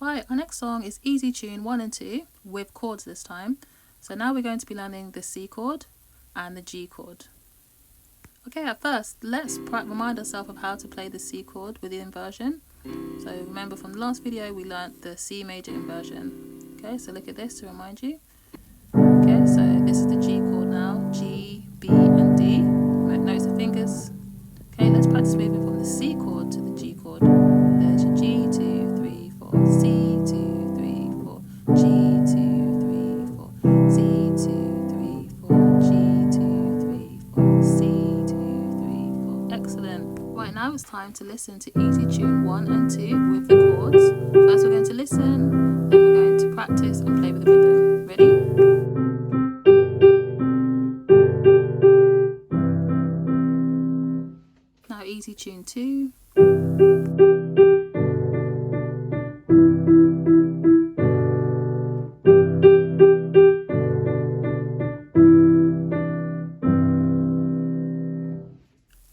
Right, our next song is Easy Tune 1 and 2 with chords this time. So now we're going to be learning the C chord and the G chord. Okay, at first, let's remind ourselves of how to play the C chord with the inversion. So remember from the last video, we learnt the C major inversion. Okay, so look at this to remind you. Okay, so this is the G chord now, G, B and D. Right, notice the fingers. Okay, let's practice moving from the C chord to the G chord. There's your G, 2, 3, 4, C, 2, 3, 4, G, 2, 3, 4, C, 2, 3, 4, G, 2, 3, 4, C, 2, 3, 4. Excellent. Right, now it's time to listen to Easy Tune 1 and 2 with the chords. First we're going to listen, then we're going to practice and play with the rhythm. Ready? Now Easy Tune 2.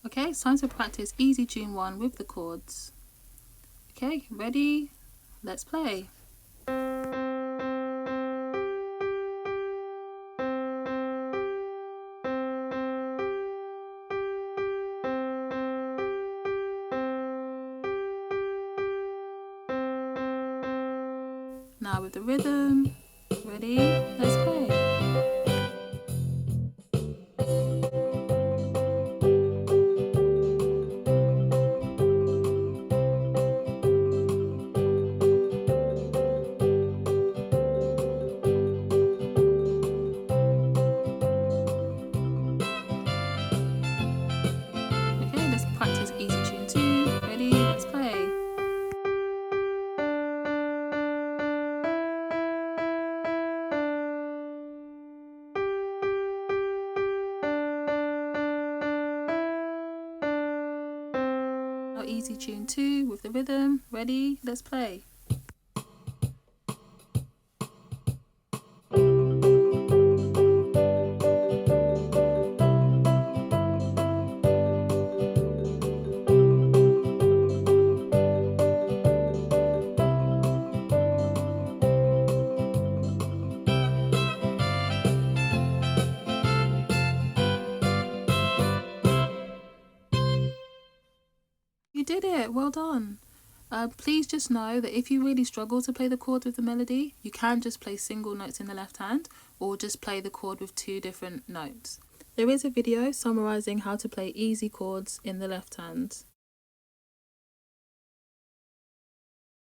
Okay, it's time to practice Easy Tune 1 with the chords. Okay, ready? Let's play. Now with the rhythm, ready? Let's play. Okay, let's practice Easy Tune 2. Ready? Let's play. Now Easy Tune 2 with the rhythm. Ready? Let's play. You did it! Well done! Please just know that if you really struggle to play the chord with the melody, you can just play single notes in the left hand or just play the chord with 2 different notes. There is a video summarising how to play easy chords in the left hand.